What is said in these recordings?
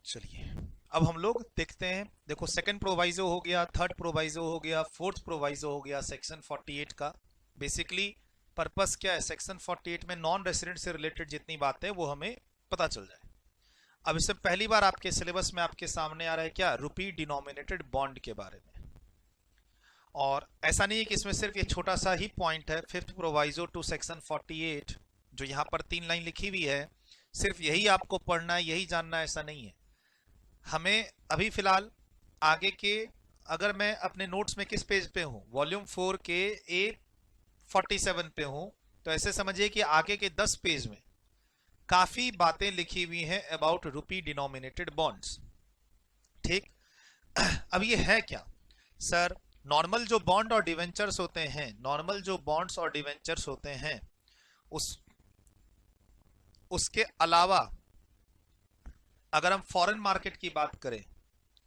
चलिए अब हम लोग देखते हैं। देखो सेकंड प्रोवाइजो हो गया, थर्ड प्रोवाइजो हो गया, फोर्थ प्रोवाइजो हो गया सेक्शन 48 का। बेसिकली पर्पस क्या है, सेक्शन 48 में नॉन रेसिडेंट से रिलेटेड जितनी बातें वो हमें पता चल जाए। अब इससे पहली बार आपके सिलेबस में आपके सामने आ रहा है क्या, रुपी डिनोमिनेटेड बॉन्ड के बारे में। और ऐसा नहीं है कि इसमें सिर्फ ये छोटा सा ही पॉइंट है, फिफ्थ प्रोवाइजो टू सेक्शन 48 जो यहाँ पर 3 लाइन लिखी हुई है, सिर्फ यही आपको पढ़ना है, यही जानना है, ऐसा नहीं है। हमें अभी फिलहाल आगे के, अगर मैं अपने नोट्स में किस पेज पे हूँ, वॉल्यूम 4 के A47 पे हूँ, तो ऐसे समझिए कि आगे के 10 पेज में काफी बातें लिखी हुई हैं अबाउट रुपी डिनोमिनेटेड बॉन्ड्स। ठीक। अब ये है क्या सर, नॉर्मल जो बॉन्ड और डिवेंचर्स होते हैं, नॉर्मल जो बॉन्ड्स और डिवेंचर्स होते हैं, उसके अलावा अगर हम फॉरेन मार्केट की बात करें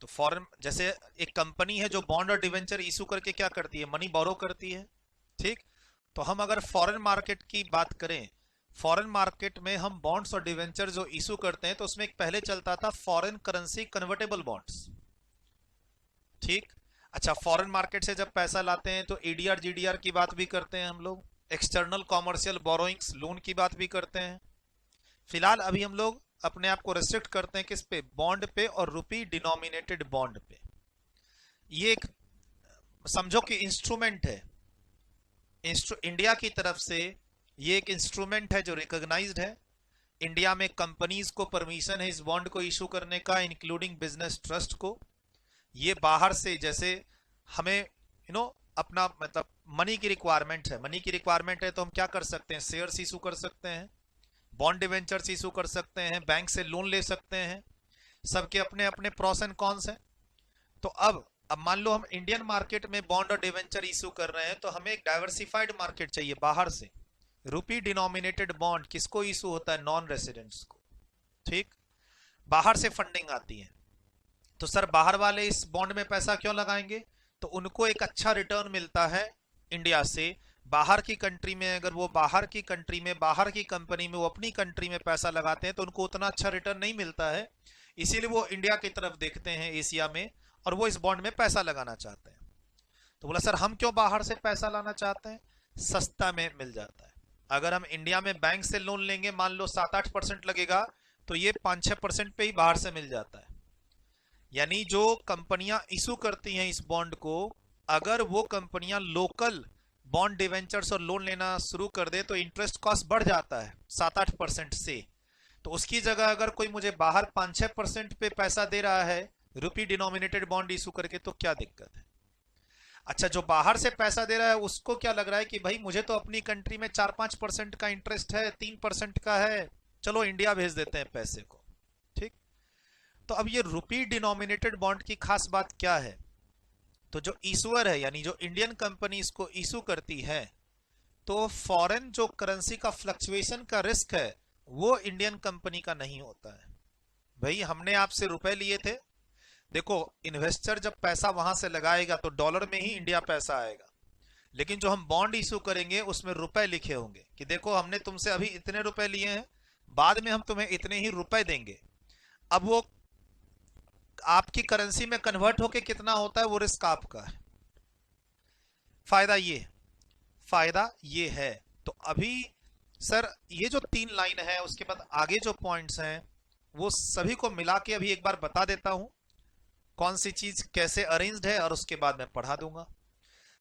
तो फॉरेन, जैसे एक कंपनी है जो बॉन्ड और डिवेंचर इशू करके क्या करती है, मनी बोरो करती है। ठीक। तो हम अगर फॉरेन मार्केट की बात करें, फॉरेन मार्केट में हम बॉन्ड्स और डिवेंचर जो इशू करते हैं तो उसमें एक पहले चलता था फॉरेन करेंसी कन्वर्टेबल बॉन्ड्स। ठीक। अच्छा, फॉरेन मार्केट से जब पैसा लाते हैं तो एडीआर जीडीआर की बात भी करते हैं हम लोग, एक्सटर्नल कॉमर्शियल बोरोइंग्स लोन की बात भी करते हैं। फिलहाल अभी हम लोग अपने आप को रेस्ट्रिक्ट करते हैं किस पे, बॉन्ड पे और रुपी डिनोमिनेटेड बॉन्ड पे। ये एक समझो कि इंस्ट्रूमेंट है, इंडिया की तरफ से ये एक इंस्ट्रूमेंट है जो रिकॉग्नाइज्ड है। इंडिया में कंपनीज को परमिशन है इस बॉन्ड को इशू करने का, इंक्लूडिंग बिजनेस ट्रस्ट को। ये बाहर से, जैसे हमें अपना मतलब मनी की रिक्वायरमेंट है, मनी की रिक्वायरमेंट है तो हम क्या कर सकते हैं, शेयर्स इशू कर सकते हैं, बॉन्ड डिवेंचर्स इशू कर सकते हैं, बैंक से लोन ले सकते हैं। सबके अपने अपने प्रॉस एंड कॉन्स हैं। तो अब मान लो हम इंडियन मार्केट में बॉन्ड और डिवेंचर इशू कर रहे हैं तो हमें एक डाइवर्सिफाइड मार्केट चाहिए बाहर से। रुपी डिनोमिनेटेड बॉन्ड किसको इशू होता है, नॉन रेसिडेंट्स को। ठीक। बाहर से फंडिंग आती है तो सर बाहर वाले इस बॉन्ड में पैसा क्यों लगाएंगे, तो उनको एक अच्छा रिटर्न मिलता है इंडिया से। बाहर की कंट्री में, अगर वो बाहर की कंट्री में, बाहर की कंपनी में वो अपनी कंट्री में पैसा लगाते हैं तो उनको उतना अच्छा रिटर्न नहीं मिलता है, इसीलिए वो इंडिया की तरफ देखते हैं एशिया में और वो इस बॉन्ड में पैसा लगाना चाहते हैं। तो बोला सर हम क्यों बाहर से पैसा लाना चाहते हैं, सस्ता में मिल जाता है। अगर हम इंडिया में बैंक से लोन लेंगे, मान लो 7-8% लगेगा, तो ये 5-6% पे ही बाहर से मिल जाता है। यानी जो कंपनियां इशू करती हैं इस बॉन्ड को, अगर वो कंपनियां लोकल बॉन्ड डिवेंचर्स और लोन लेना शुरू कर दे तो इंटरेस्ट कॉस्ट बढ़ जाता है 7-8% से। तो उसकी जगह अगर कोई मुझे बाहर 5-6% पे पैसा दे रहा है रुपी डिनोमिनेटेड बॉन्ड इशू करके, तो क्या दिक्कत है। अच्छा, जो बाहर से पैसा दे रहा है उसको क्या लग रहा है कि भाई मुझे तो अपनी कंट्री में 4-5% का इंटरेस्ट है, 3% का है, चलो इंडिया भेज देते हैं पैसे को। ठीक। तो अब ये रुपी डिनोमिनेटेड बॉन्ड की खास बात क्या है, तो जो इशूअर है यानी जो इंडियन कंपनी इसको इशू करती है, तो फॉरेन जो करेंसी का फ्लक्चुएशन का रिस्क है वो इंडियन कंपनी का नहीं होता है। भाई हमने आपसे रुपए लिए थे, देखो इन्वेस्टर जब पैसा वहां से लगाएगा तो डॉलर में ही इंडिया पैसा आएगा, लेकिन जो हम बॉन्ड इशू करेंगे उसमें रुपए लिखे होंगे कि देखो हमने तुमसे अभी इतने रुपए लिए हैं, बाद में हम तुम्हें इतने ही रुपए देंगे। अब वो आपकी करेंसी में कन्वर्ट होके कितना होता है वो रिस्क आपका है। फायदा ये है। तो अभी सर ये जो 3 लाइन है उसके बाद आगे जो पॉइंट्स हैं वो सभी को मिला के अभी एक बार बता देता हूं कौन सी चीज कैसे अरेंज्ड है, और उसके बाद मैं पढ़ा दूंगा।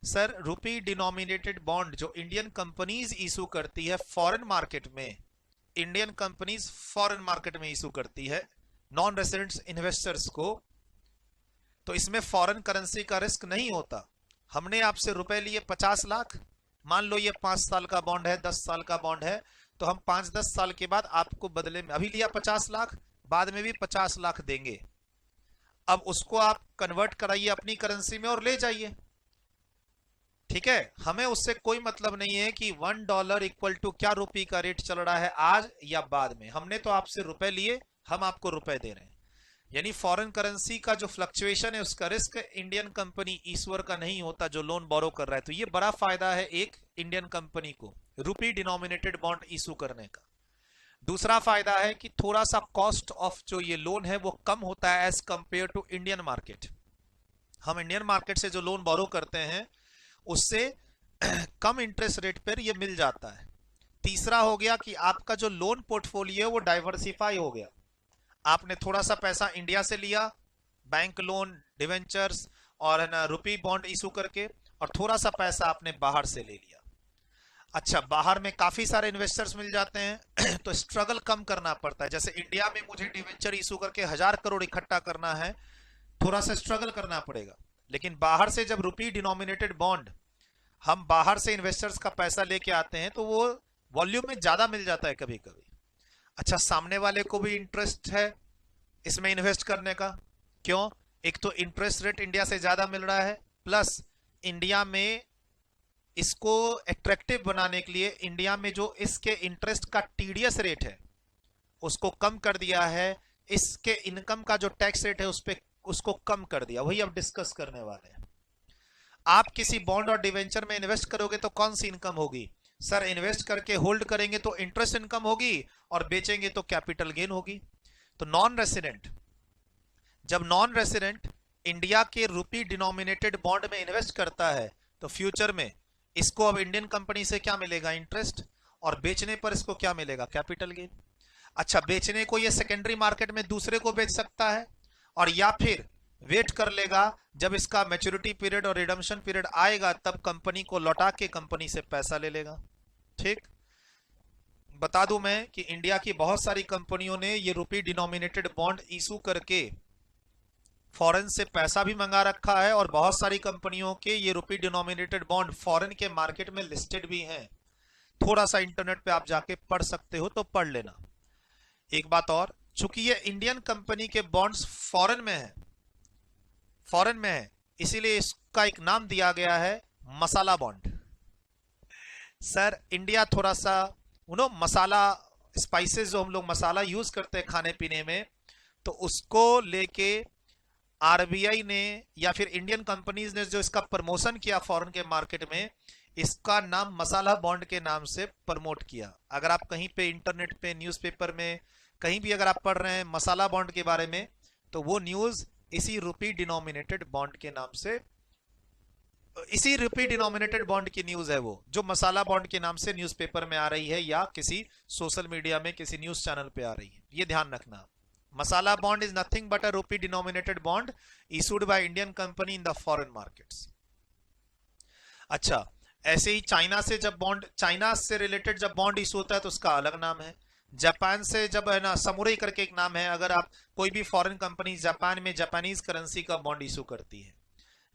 सर रुपी डिनोमिनेटेड बॉन्ड जो इंडियन कंपनीज इशू करती है फॉरेन मार्केट में, इंडियन कंपनीज फॉरेन मार्केट में इशू करती है नॉन रेसिडेंट्स इन्वेस्टर्स को, तो इसमें फॉरेन करेंसी का रिस्क नहीं होता। हमने आपसे रुपए लिए 50 लाख, मान लो ये 5 साल का बॉन्ड है, 10 साल का बॉन्ड है, तो हम 5-10 साल के बाद आपको बदले में, अभी लिया 50 लाख, बाद में भी 50 लाख देंगे। अब उसको आप कन्वर्ट कराइए अपनी करेंसी में और ले जाइए। ठीक है, हमें उससे कोई मतलब नहीं है कि $1 इक्वल टू क्या रुपये का रेट चल रहा है आज या बाद में। हमने तो आपसे रुपए लिए, हम आपको रुपए दे रहे हैं। यानी फॉरेन करेंसी का जो फ्लक्चुएशन है उसका रिस्क इंडियन कंपनी ईश्वर का नहीं होता जो लोन बोरो कर रहा है। तो ये बड़ा फायदा है एक इंडियन कंपनी को रुपी डिनोमिनेटेड बॉन्ड इशू करने का। दूसरा फायदा है कि थोड़ा सा कॉस्ट ऑफ जो ये लोन है वो कम होता है as compare to Indian market. हम इंडियन मार्केट से जो लोन बोरो करते हैं उससे कम इंटरेस्ट रेट पर ये मिल जाता है। तीसरा हो गया कि आपका जो लोन पोर्टफोलियो है वो डाइवर्सिफाई हो गया। आपने थोड़ा सा पैसा इंडिया से लिया, बैंक लोन, डिवेंचर्स और है ना रुपी बॉन्ड इशू करके, और थोड़ा सा पैसा आपने बाहर से ले लिया। अच्छा, बाहर में काफी सारे इन्वेस्टर्स मिल जाते हैं तो स्ट्रगल कम करना पड़ता है। जैसे इंडिया में मुझे डिवेंचर इशू करके 1000 करोड़ इकट्ठा करना है, थोड़ा सा स्ट्रगल करना पड़ेगा। लेकिन बाहर से जब रुपी डिनोमिनेटेड बॉन्ड हम बाहर से इन्वेस्टर्स का पैसा लेके आते हैं तो वो वॉल्यूम में ज्यादा मिल जाता है कभी कभी। अच्छा, सामने वाले को भी इंटरेस्ट है इसमें इन्वेस्ट करने का। क्यों? एक तो इंटरेस्ट रेट इंडिया से ज्यादा मिल रहा है, प्लस इंडिया में इसको एट्रैक्टिव बनाने के लिए इंडिया में जो इसके इंटरेस्ट का टीडीएस रेट है उसको कम कर दिया है। इसके इनकम का जो टैक्स रेट है उस पे उसको कम कर दिया। वही अब डिस्कस करने वाले हैं। आप किसी बॉन्ड और डिवेंचर में इन्वेस्ट करोगे तो कौन सी इनकम होगी? सर, इन्वेस्ट करके होल्ड करेंगे तो इंटरेस्ट इनकम होगी और बेचेंगे तो कैपिटल गेन होगी। तो नॉन रेसिडेंट, जब नॉन रेसिडेंट इंडिया के रुपी डिनोमिनेटेड बॉन्ड में इन्वेस्ट करता है तो फ्यूचर में इसको अब इंडियन कंपनी से क्या मिलेगा? इंटरेस्ट, और बेचने पर इसको क्या मिलेगा? Capital gain. अच्छा, बेचने को ये सेकेंडरी मार्केट में दूसरे को बेच सकता है, और या फिर वेट कर लेगा जब इसका मैच्योरिटी पीरियड और रिडम्पशन पीरियड आएगा तब कंपनी को लौटा के कंपनी से पैसा ले लेगा। ठीक, बता दूं मैं कि इंडिया की बहुत सारी कंपनियों ने ये रुपी डिनोमिनेटेड बॉन्ड इशू करके फॉरेन से पैसा भी मंगा रखा है, और बहुत सारी कंपनियों के ये रुपी डिनोमिनेटेड बॉन्ड फॉरेन के मार्केट में लिस्टेड भी हैं। थोड़ा सा इंटरनेट पे आप जाके पढ़ सकते हो तो पढ़ लेना। एक बात और, चूंकि ये इंडियन कंपनी के बॉन्ड्स फॉरेन में है इसीलिए इसका एक नाम दिया गया है मसाला बॉन्ड। सर, इंडिया थोड़ा सा मसाला, स्पाइसेस जो हम लोग मसाला यूज करते हैं खाने पीने में, तो उसको लेके आरबीआई ने या फिर इंडियन कंपनीज ने जो इसका प्रमोशन किया फॉरेन के मार्केट में, इसका नाम मसाला बॉन्ड के नाम से प्रमोट किया। अगर आप कहीं पे इंटरनेट पे, न्यूज़पेपर में, कहीं भी अगर आप पढ़ रहे हैं मसाला बॉन्ड के बारे में, तो वो न्यूज इसी रुपी डिनोमिनेटेड बॉन्ड के नाम से, इसी रुपी डिनोमिनेटेड बॉन्ड की न्यूज है वो, जो मसाला बॉन्ड के नाम से न्यूज़पेपर में आ रही है या किसी सोशल मीडिया में किसी न्यूज चैनल पे आ रही है। ये ध्यान रखना। Masala bond is nothing but a rupee denominated bond issued by Indian company in the foreign markets. अच्छा, ऐसे ही चाइना से रिलेटेड जब बॉन्ड इशू होता है तो उसका अलग नाम है। जापान से जब है ना, समुराई करके एक नाम है, अगर आप कोई भी फॉरेन कंपनी जापान में जापानीज करेंसी का बॉन्ड इशू करती है,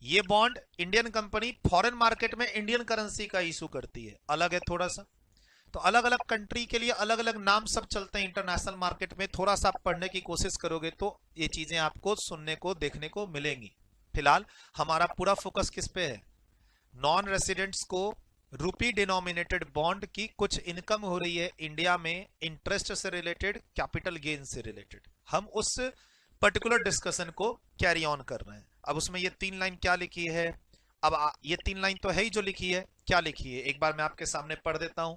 ये bond Indian company foreign market में इंडियन करेंसी का इशू करती है, अलग है थोड़ा सा। तो अलग अलग कंट्री के लिए अलग अलग नाम सब चलते हैं इंटरनेशनल मार्केट में। थोड़ा सा आप पढ़ने की कोशिश करोगे तो ये चीजें आपको सुनने को, देखने को मिलेंगी। फिलहाल हमारा पूरा फोकस किस पे है? नॉन रेसिडेंट्स को रुपी डिनोमिनेटेड बॉन्ड की कुछ इनकम हो रही है इंडिया में, इंटरेस्ट से रिलेटेड, कैपिटल गेन से रिलेटेड। हम उस पर्टिकुलर डिस्कशन को कैरी ऑन कर रहे हैं। अब उसमें ये 3 लाइन क्या लिखी है? अब ये 3 लाइन तो है ही जो लिखी है, क्या लिखी है एक बार मैं आपके सामने पढ़ देता हूं।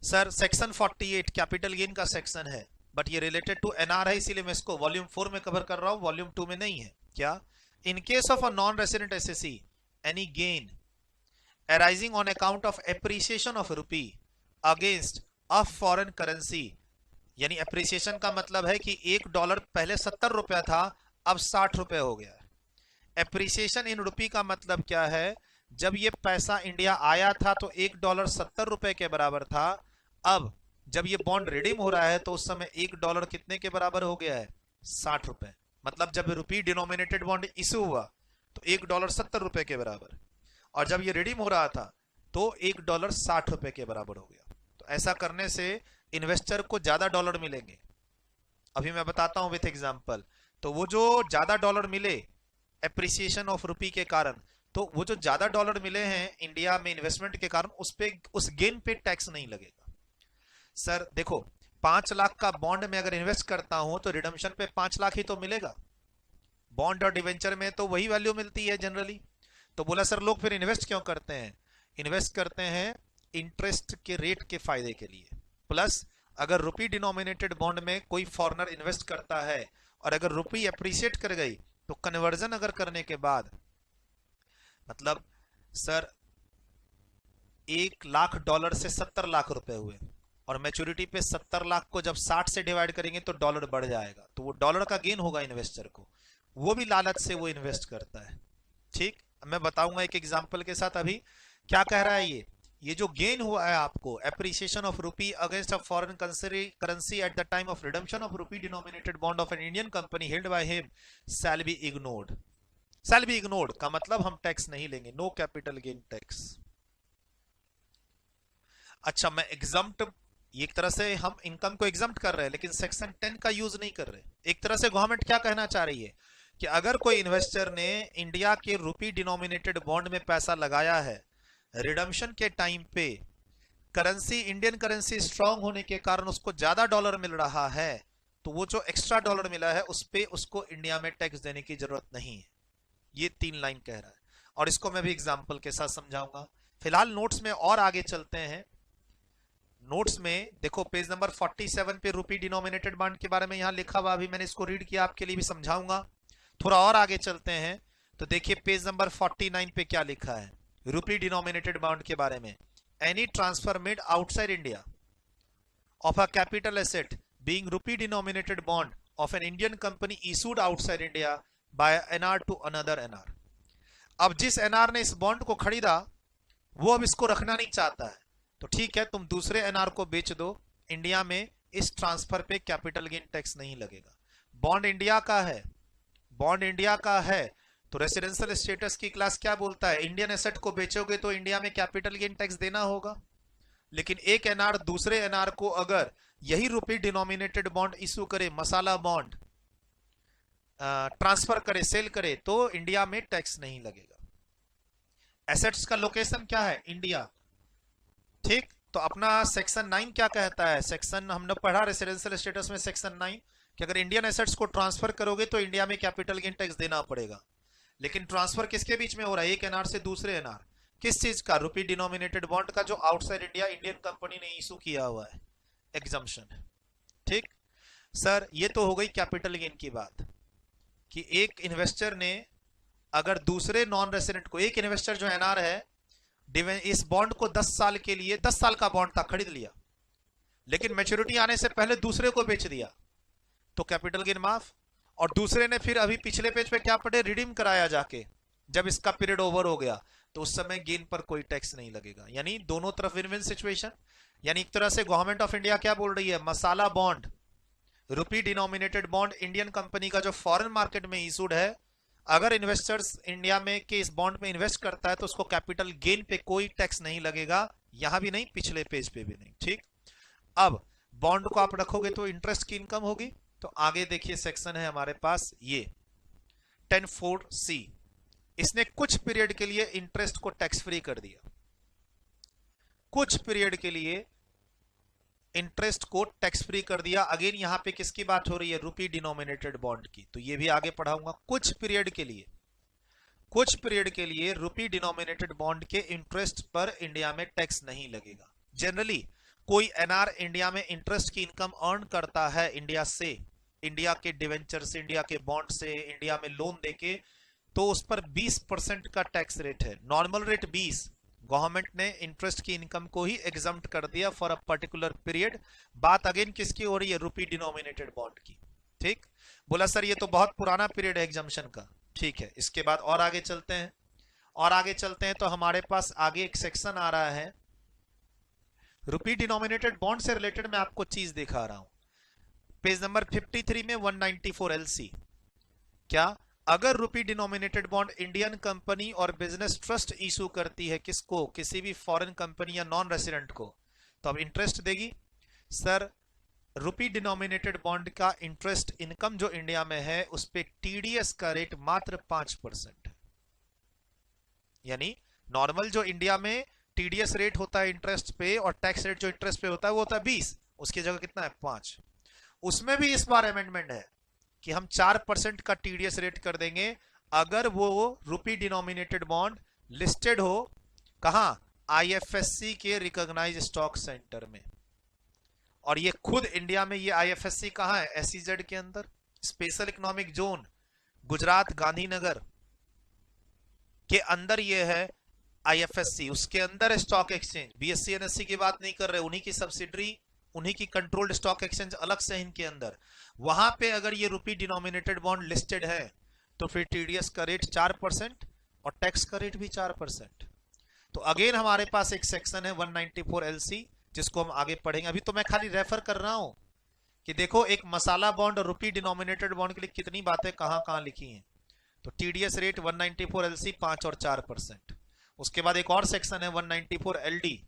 सर, सेक्शन 48 कैपिटल गेन का सेक्शन है, बट ये रिलेटेड टू एनआर है, इसीलिए मैं इसको वॉल्यूम 4 में कवर कर रहा हूं, वॉल्यूम 2 में नहीं है। क्या? In case of a non resident SSC, any gain arising on account of appreciation of rupee against a foreign currency, यानी appreciation का मतलब है कि $1 पहले 70 रुपया था, अब 60 रुपये हो गया। appreciation in rupee का मतलब क्या है? जब ये पैसा इंडिया आया था तो $1 70 रुपए के बराबर था, अब जब ये बॉन्ड रिडीम हो रहा है तो उस समय $1 कितने के बराबर हो गया है? 60 रुपए। मतलब जब रुपी डिनोमिनेटेड बॉन्ड इशू हुआ तो $1 70 रुपए के बराबर, और जब ये रिडीम हो रहा था तो $1 60 रुपए के बराबर हो गया। तो ऐसा करने से इन्वेस्टर को ज्यादा डॉलर मिलेंगे। अभी मैं बताता हूं विथ एग्जांपल। तो वो जो ज्यादा डॉलर मिले एप्रिसिएशन ऑफ रुपी के कारण, तो वो जो ज्यादा डॉलर मिले हैं इंडिया में इन्वेस्टमेंट के कारण, उस गेन पे टैक्स नहीं लगेगा। सर देखो, 5 लाख का बॉन्ड में अगर इन्वेस्ट करता हूं तो रिडम्पशन पे 5 लाख ही तो मिलेगा। बॉन्ड और डिवेंचर में तो वही वैल्यू मिलती है जनरली। तो बोला सर लोग फिर इन्वेस्ट क्यों करते हैं? इन्वेस्ट करते हैं इंटरेस्ट के रेट के फायदे के लिए। प्लस अगर रुपी डिनोमिनेटेड बॉन्ड में कोई फॉरेनर इन्वेस्ट करता है और अगर रुपी अप्रिशिएट कर गई तो कन्वर्जन अगर करने के बाद मतलब सर $1,00,000 से 70 लाख रुपए हुए और मैच्योरिटी पे 70 लाख को जब 60 से डिवाइड करेंगे तो डॉलर बढ़ जाएगा, तो वो डॉलर का गेन होगा इन्वेस्टर को, वो भी लालच से वो इन्वेस्ट करता है। ठीक, मैं बताऊंगा एक एग्जांपल के साथ अभी क्या कह रहा है ये जो गेन हुआ है आपको एप्रिसिएशन ऑफ रूपी against a foreign currency at the time of redemption of रूपी denominated bond of an Indian company held by him shall be ignored. Shall be ignored का मतलब हम टैक्स नहीं लेंगे, नो कैपिटल गेन टैक्स। अच्छा, मैं exempt, एक तरह से हम इनकम को एग्जम्प्ट कर रहे हैं लेकिन सेक्शन 10 का यूज नहीं कर रहे। एक तरह से गवर्नमेंट क्या कहना चाह रही है कि अगर कोई इन्वेस्टर ने इंडिया के रूपी डिनोमिनेटेड बॉन्ड में पैसा लगाया है, रिडम्पशन के टाइम पे करेंसी इंडियन करेंसी स्ट्रांग होने के कारण उसको ज्यादा डॉलर मिल रहा है, तो वो जो एक्स्ट्रा डॉलर मिला है उस पे उसको इंडिया में टैक्स देने की जरूरत नहीं है। ये 3 लाइन कह रहा है और इसको मैं भी एग्जांपल के साथ समझाऊंगा। फिलहाल नोट्स में और आगे चलते हैं। नोट्स में देखो पेज नंबर 47 पे रूपी डिनोमिनेटेड बॉन्ड के बारे में यहां लिखा हुआ, अभी मैंने इसको रीड किया, आपके लिए भी समझाऊंगा। थोड़ा और आगे चलते हैं तो देखिए पेज नंबर 49 पे क्या लिखा है रूपी डिनोमिनेटेड बॉन्ड के बारे में। Any transfer made outside India of a capital asset being rupee denominated bond of an Indian company issued outside India by NR to another NR. अब जिस एनआर ने इस बॉन्ड को खरीदा वो अब इसको रखना नहीं चाहता है, तो ठीक है तुम दूसरे एनआर को बेच दो, इंडिया में इस ट्रांसफर पे कैपिटल गेन टैक्स नहीं लगेगा। बॉन्ड इंडिया का है, बॉन्ड इंडिया का है तो रेसिडेंशियल स्टेटस की क्लास क्या बोलता है, इंडियन एसेट को बेचोगे तो इंडिया में कैपिटल गेन टैक्स देना होगा। लेकिन एक एनआर दूसरे एनआर को अगर यही रूपी डिनोमिनेटेड बॉन्ड इशू करे, मसाला बॉन्ड ट्रांसफर करे, सेल करे, तो इंडिया में टैक्स नहीं लगेगा। एसेट्स का लोकेशन क्या है, इंडिया। ठीक, तो अपना सेक्शन 9 क्या कहता है, सेक्शन हमने पढ़ा रेसिडेंशियल स्टेटस में सेक्शन 9 कि अगर इंडियन एसेट्स को ट्रांसफर करोगे तो इंडिया में कैपिटल गेन टैक्स देना पड़ेगा। लेकिन ट्रांसफर किसके बीच में हो रहा है, एक एनआर से दूसरे एनआर, किस चीज का, रूपी डिनोमिनेटेड बॉन्ड का जो आउटसाइड इंडिया इंडियन कंपनी ने इशू किया हुआ है, एग्जम्पशन। ठीक सर, ये तो हो गई कैपिटल गेन की बात कि एक इन्वेस्टर ने अगर दूसरे नॉन रेसिडेंट को, एक इन्वेस्टर जो एनआर है इस बॉन्ड को 10 साल के लिए, 10 साल का बॉन्ड था, खरीद लिया, लेकिन मैच्योरिटी आने से पहले दूसरे को बेच दिया तो कैपिटल गेन माफ। और दूसरे ने फिर अभी पिछले पेज पे क्या पढ़े, रिडीम कराया जाके, जब इसका पीरियड ओवर हो गया तो उस समय गेन पर कोई टैक्स नहीं लगेगा। यानी दोनों तरफ विन विन सिचुएशन। यानी एक तरह से गवर्नमेंट ऑफ इंडिया क्या बोल रही है, masala bond, rupee denominated bond Indian company का जो फॉरेन मार्केट में इशूड है, अगर इन्वेस्टर्स इंडिया में के इस बॉन्ड में इन्वेस्ट करता है तो उसको कैपिटल गेन पे कोई टैक्स नहीं लगेगा, यहां भी नहीं, पिछले पेज पे भी नहीं। ठीक, अब बॉन्ड को आप रखोगे तो इंटरेस्ट की इनकम होगी, तो आगे देखिए सेक्शन है हमारे पास ये 10(4)(c), इसने कुछ पीरियड के लिए इंटरेस्ट को टैक्स फ्री कर दिया, कुछ पीरियड के लिए इंटरेस्ट को टैक्स फ्री कर दिया। अगेन यहां पे किसकी बात हो रही है, रूपी डिनोमिनेटेड बॉन्ड की, तो ये भी आगे पढ़ाऊंगा। कुछ पीरियड के लिए, कुछ पीरियड के लिए रूपी डिनोमिनेटेड बॉन्ड के इंटरेस्ट पर इंडिया में टैक्स नहीं लगेगा। जनरली कोई एनआर इंडिया में इंटरेस्ट की इनकम अर्न करता है इंडिया से, इंडिया के डिवेंचर से, इंडिया के बॉन्ड से, इंडिया में लोन देके, तो उस पर 20% का टैक्स रेट है, नॉर्मल रेट 20। गवर्नमेंट ने इंटरेस्ट की इनकम को ही एग्जम्प्ट कर दिया फॉर अ पर्टिकुलर पीरियड। बात अगेन किसकी हो रही है, रूपी डिनोमिनेटेड बॉन्ड की। ठीक, बोला सर ये तो बहुत पुराना पीरियड है एग्जम्पशन का। ठीक है, इसके बाद और आगे चलते हैं, और आगे चलते हैं तो हमारे पास आगे एक सेक्शन आ रहा है रूपी डिनोमिनेटेड बॉन्ड से रिलेटेड। मैं आपको चीज दिखा रहा हूं पेज नंबर 53 में 194 LC। क्या, अगर रूपी डिनोमिनेटेड बॉन्ड इंडियन कंपनी और बिजनेस ट्रस्ट इशू करती है, किसको, किसी भी फॉरेन कंपनी या नॉन रेसिडेंट को, तो अब इंटरेस्ट देगी। सर रूपी डिनोमिनेटेड बॉन्ड का इंटरेस्ट इनकम जो इंडिया में है उस पे टीडीएस का रेट मात्र 5% है। यानी नॉर्मल जो इंडिया में टीडीएस रेट होता है इंटरेस्ट पे और टैक्स रेट जो इंटरेस्ट पे होता है वो होता है 20, उसकी जगह कितना है 5। उसमें भी इस बार अमेंडमेंट है कि हम 4% का टीडीएस रेट कर देंगे अगर वो रूपी डिनोमिनेटेड बॉन्ड लिस्टेड हो, कहां, आईएफएससी के रिकॉग्नाइज स्टॉक सेंटर में। और ये खुद इंडिया में ये आईएफएससी कहाँ है? एसईजेड के अंदर, special economic zone Gujarat Gandhinagar के अंदर ये है आईएफएससी। उसके अंदर स्टॉक एक्सचेंज, बीएससी एनएससी की बात नहीं कर रहे, उन्हीं की सब्सिडरी, उन्हीं की कंट्रोल्ड स्टॉक एक्सचेंज अलग से इनके अंदर। वहां पे अगर ये रुपी डिनोमिनेटेड बॉन्ड लिस्टेड है तो फिर टीडीएस का रेट 4% और टैक्स का रेट भी 4%। तो अगेन हमारे पास एक सेक्शन है 194 एलसी, जिसको हम आगे पढ़ेंगे। अभी तो मैं खाली रेफर कर रहा हूं कि देखो एक मसाला बॉन्ड और रुपी डिनोमिनेटेड बॉन्ड के लिए कितनी बातें कहां कहां लिखी हैं। तो टीडीएस रेट 194 एलसी 5 और 4%। उसके बाद एक और सेक्शन है 194 एलडी,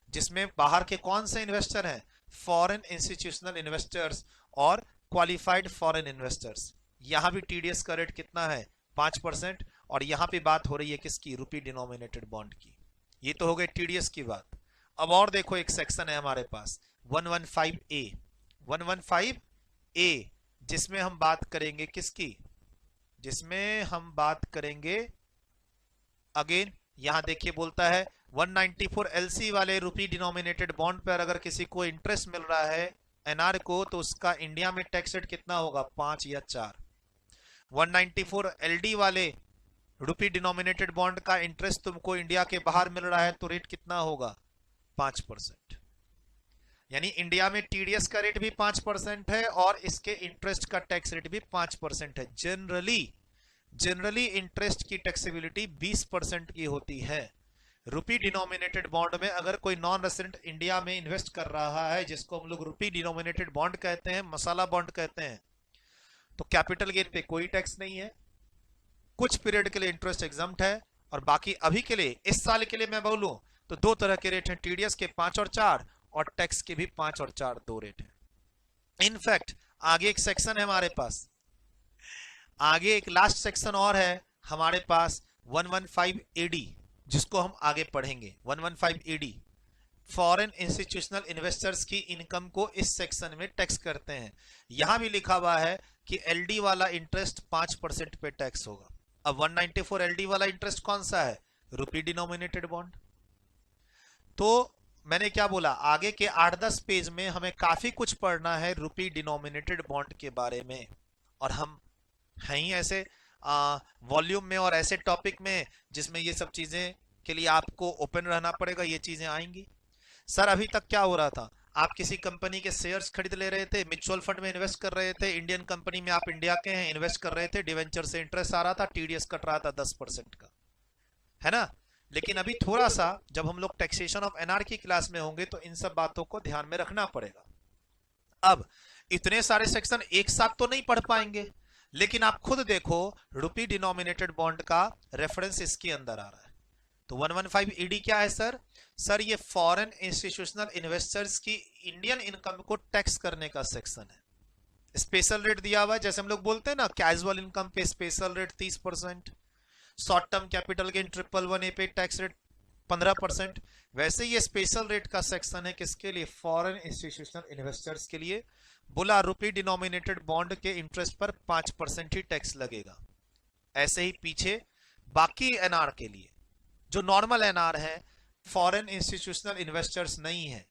जिसमें बाहर के कौन से इन्वेस्टर हैं? फॉरेन इंस्टीट्यूशनल इन्वेस्टर्स और क्वालिफाइड फॉरेन इन्वेस्टर्स। यहां भी टीडीएस का रेट कितना है? 5%। और यहां पे बात हो रही है किसकी? रुपी डिनोमिनेटेड बॉन्ड की। ये तो हो गई टीडीएस की बात। अब और देखो एक सेक्शन है हमारे पास 115A, 115A, जिसमें हम बात करेंगे किसकी? जिसमें हम बात करेंगे अगेन, यहां देखिए बोलता है 194 एलसी वाले रुपी डिनोमिनेटेड बॉन्ड पर अगर किसी को इंटरेस्ट मिल रहा है एनआर को, तो उसका इंडिया में टैक्स रेट कितना होगा? 5 या 4। 194 एलडी वाले रुपी डिनोमिनेटेड बॉन्ड का इंटरेस्ट तुमको इंडिया के बाहर मिल रहा है तो रेट कितना होगा? 5%। यानी इंडिया में टीडीएस का रेट भी 5% है और इसके इंटरेस्ट का टैक्स रेट भी 5% है। जनरली इंटरेस्ट की टैक्सेबिलिटी 20% की होती है। रुपी डिनोमिनेटेड बॉन्ड में अगर कोई नॉन रेसिडेंट इंडिया में इन्वेस्ट कर रहा है, जिसको हम लोग रुपी डिनोमिनेटेड बॉन्ड कहते हैं, मसाला बॉन्ड कहते हैं, तो कैपिटल गेन पे कोई टैक्स नहीं है। कुछ पीरियड के लिए इंटरेस्ट एग्जम्प्ट है और बाकी अभी के लिए, इस साल के लिए मैं बोलूं तो दो तरह के रेट हैं, टीडीएस के 5 और 4 और टैक्स के भी 5 और 4 दो रेट हैं। इनफैक्ट आगे एक सेक्शन है हमारे पास, आगे एक लास्ट सेक्शन और है हमारे पास 115AD, जिसको हम आगे पढ़ेंगे। 115AD फॉरेन इंस्टीट्यूशनल इन्वेस्टर्स की इनकम को इस सेक्शन में टैक्स करते हैं। यहां भी लिखा हुआ है कि एलडी वाला इंटरेस्ट 5% पे टैक्स होगा। अब 194 एलडी वाला इंटरेस्ट कौन सा है? रुपी डिनोमिनेटेड बॉन्ड। तो मैंने क्या बोला, आगे के 8-10 पेज में हमें काफी कुछ पढ़ना है रुपी डिनोमिनेटेड बॉन्ड के बारे में, और हम हैं ही ऐसे वॉल्यूम में और ऐसे टॉपिक में जिसमें ये सब चीजें के लिए आपको ओपन रहना पड़ेगा। ये चीजें आएंगी। सर अभी तक क्या हो रहा था? आप किसी कंपनी के शेयर्स खरीद ले रहे थे, म्यूचुअल फंड में इन्वेस्ट कर रहे थे, इंडियन कंपनी में आप इंडिया के हैं इन्वेस्ट कर रहे थे, डिवेंचर से इंटरेस्ट आ रहा था, टीडीएस कट रहा था 10% का, है ना। लेकिन अभी थोड़ा सा जब हम लोग टैक्सेशन ऑफ एनआर की क्लास में होंगे तो इन सब बातों को ध्यान में रखना पड़ेगा। अब इतने सारे सेक्शन एक साथ तो नहीं पढ़ पाएंगे, लेकिन आप खुद देखो रुपी डिनोमिनेटेड बॉन्ड का रेफरेंस इसके अंदर आ रहा है। तो 115ED क्या है सर? सर ये फॉरेन इंस्टीट्यूशनल इन्वेस्टर्स की इंडियन इनकम को टैक्स करने का सेक्शन है। स्पेशल रेट दिया हुआ है, जैसे हम लोग बोलते हैं ना कैजुअल इनकम पे special rate 30%, short term capital gain 111A पे टैक्स रेट 15%, वैसे ये स्पेशल रेट का सेक्शन है किसके लिए? फॉरेन इंस्टीट्यूशनल इन्वेस्टर्स के लिए। बोला रुपी डिनोमिनेटेड बॉन्ड के इंटरेस्ट पर 5% ही टैक्स लगेगा। ऐसे ही पीछे बाकी एनआर के लिए जो नॉर्मल एनआर है, फॉरेन इंस्टीट्यूशनल इन्वेस्टर्स नहीं है।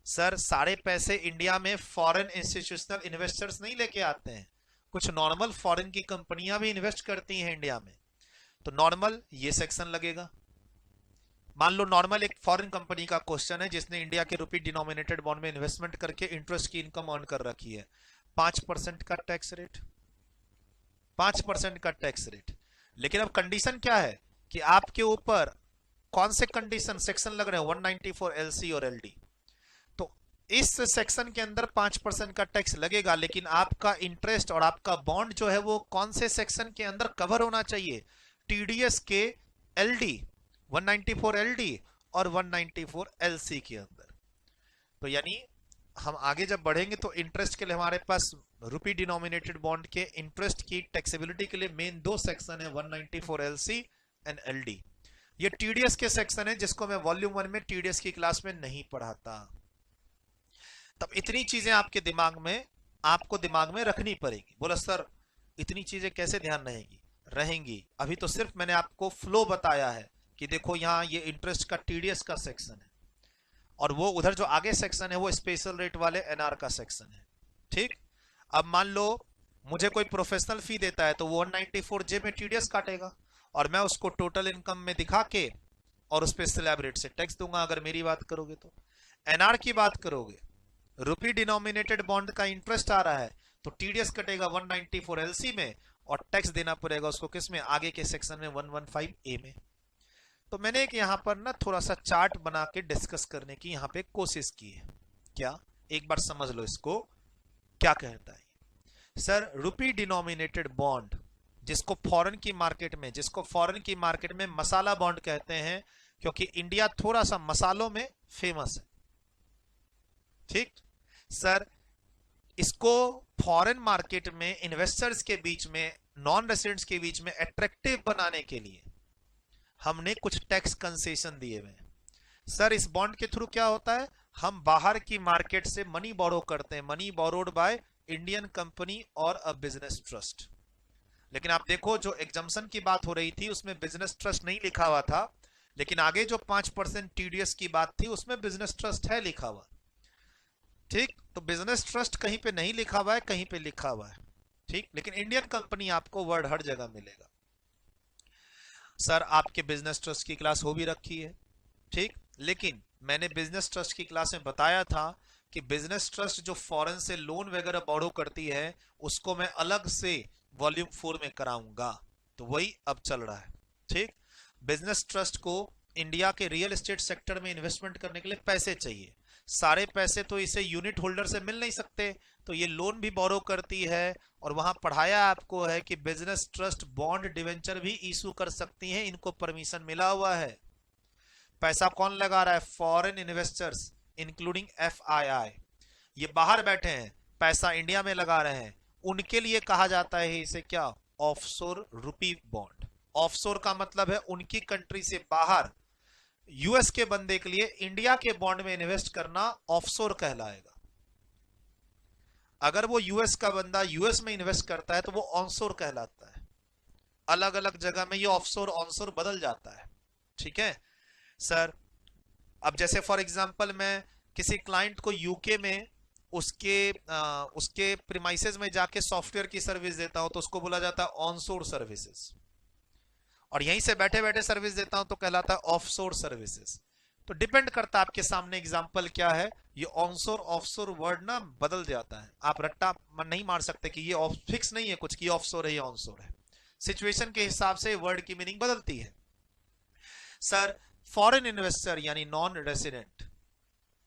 सर सारे पैसे इंडिया में फॉरेन इंस्टीट्यूशनल इन्वेस्टर्स नहीं लेके आते हैं, कुछ नॉर्मल फॉरेन की कंपनियां भी इन्वेस्ट करती हैं इंडिया में, तो नॉर्मल ये सेक्शन लगेगा। मान लो नॉर्मल एक फॉरेन कंपनी का क्वेश्चन है जिसने इंडिया के रुपी डिनोमिनेटेड बॉन्ड में इन्वेस्टमेंट करके इंटरेस्ट की इनकम अर्न कर रखी है, 5% का टैक्स रेट, 5% का टैक्स रेट। लेकिन अब कंडीशन क्या है कि आपके ऊपर कौन से कंडीशन सेक्शन लग रहे हैं? 194 एलसी और एलडी। तो इस सेक्शन के अंदर 5% का टैक्स लगेगा, लेकिन आपका इंटरेस्ट और आपका बॉन्ड जो है वो कौन से सेक्शन के अंदर कवर होना चाहिए? टीडीएस के एलडी 194 एलडी और 194 एलसी के अंदर। तो यानी हम आगे जब बढ़ेंगे तो इंटरेस्ट के लिए हमारे पास रुपी डिनोमिनेटेड बॉन्ड के इंटरेस्ट की टैक्सेबिलिटी के लिए मेन दो सेक्शन है, 194 एलसी एंड एलडी। ये टीडीएस के सेक्शन है जिसको मैं वॉल्यूम 1 में टीडीएस की क्लास में नहीं पढ़ाता। तब इतनी चीजें आपके दिमाग में, आपको दिमाग में रखनी पड़ेगी। बोला सर इतनी चीजें कैसे ध्यान रहेंगी? अभी तो सिर्फ मैंने आपको फ्लो बताया है कि देखो यहां ये इंटरेस्ट का टीडीएस का सेक्शन है और वो उधर जो आगे सेक्शन है वो स्पेशल रेट वाले एनआर का सेक्शन है। ठीक, अब मान लो मुझे कोई प्रोफेशनल फी देता है तो वो 194J में टीडीएस काटेगा और मैं उसको टोटल इनकम में दिखा के और उस पर स्लैब रेट से टैक्स दूंगा अगर मेरी बात करोगे तो। एनआर की बात करोगे, रुपी डिनोमिनेटेड बॉन्ड का इंटरेस्ट आ रहा है तो टीडीएस कटेगा 194 एलसी में और टैक्स देना पड़ेगा उसको किस में, आगे के सेक्शन में 115A में। तो मैंने एक यहां पर ना थोड़ा सा चार्ट बना के डिस्कस करने की यहां पे कोशिश की है। क्या, एक बार समझ लो इसको क्या कहता है सर। रुपी डिनोमिनेटेड बॉन्ड जिसको फॉरेन की मार्केट में मसाला बॉन्ड कहते हैं, क्योंकि इंडिया थोड़ा सा मसालों में फेमस है। ठीक सर, इसको फॉरेन मार्केट में इन्वेस्टर्स के बीच में, नॉन रेसिडेंट्स के बीच में अट्रैक्टिव बनाने के लिए हमने कुछ टैक्स कंसेशन दिए हुए हैं। सर इस बॉन्ड के थ्रू क्या होता है, हम बाहर की मार्केट से मनी बोरो करते हैं, money borrowed by Indian company और अ बिजनेस ट्रस्ट। लेकिन आप देखो जो एग्जम्पशन की बात हो रही थी उसमें बिजनेस ट्रस्ट नहीं लिखा हुआ था, लेकिन आगे जो 5% टीडीएस की बात थी उसमें बिजनेस ट्रस्ट है लिखा हुआ। ठीक, तो बिजनेस ट्रस्ट कहीं पे नहीं लिखा हुआ है, कहीं पे लिखा हुआ है। ठीक, लेकिन इंडियन कंपनी आपको वर्ड हर जगह मिलेगा। सर आपके बिजनेस ट्रस्ट की क्लास हो भी रखी है, ठीक, लेकिन मैंने बिजनेस ट्रस्ट की क्लास में बताया था कि बिजनेस ट्रस्ट जो फॉरेन से लोन वगैरह बोरो करती है उसको मैं अलग से वॉल्यूम 4 में कराऊंगा, तो वही अब चल रहा है। ठीक, बिजनेस ट्रस्ट को इंडिया के रियल एस्टेट सेक्टर में इन्वेस्टमेंट करने के लिए पैसे चाहिए, सारे पैसे तो इसे यूनिट होल्डर से मिल नहीं सकते, तो ये लोन भी बोरो करती है। और वहां पढ़ाया आपको है कि बिजनेस ट्रस्ट बॉन्ड डिवेंचर भी इशू कर सकती हैं, इनको परमिशन मिला हुआ है। पैसा कौन लगा रहा है, फॉरेन इन्वेस्टर्स इंक्लूडिंग एफआईआई, ये बाहर बैठे हैं पैसा इंडिया में लगा रहे हैं, उनके लिए कहा जाता है इसे क्या, ऑफशोर रुपी बॉन्ड। ऑफशोर का मतलब है उनकी कंट्री से बाहर, यूएस के बंदे के लिए इंडिया के बॉन्ड में इन्वेस्ट करना ऑफशोर कहलाएगा। अगर वो यूएस का बंदा यूएस में इन्वेस्ट करता है तो वो ऑनशोर कहलाता है। अलग अलग जगह में ये ऑफशोर ऑनशोर बदल जाता है। ठीक है सर, अब जैसे फॉर एग्जांपल मैं किसी क्लाइंट को यूके में उसके प्रीमाइसेस में जाके सॉफ्टवेयर की सर्विस देता हूं तो उसको बोला जाता है ऑनशोर सर्विसेज, और यहीं से बैठे बैठे सर्विस देता हूं तो कहलाता है ऑफशोर सर्विसेज। तो डिपेंड करता है आपके सामने एग्जांपल क्या है, ये ऑनशोर ऑफशोर वर्ड ना बदल जाता है, आप रट्टा नहीं मार सकते कि ये फिक्स नहीं है कुछ कि ऑफशोर है या ऑनशोर है, सिचुएशन के हिसाब से वर्ड की मीनिंग बदलती है। सर फॉरेन इन्वेस्टर यानी नॉन रेसिडेंट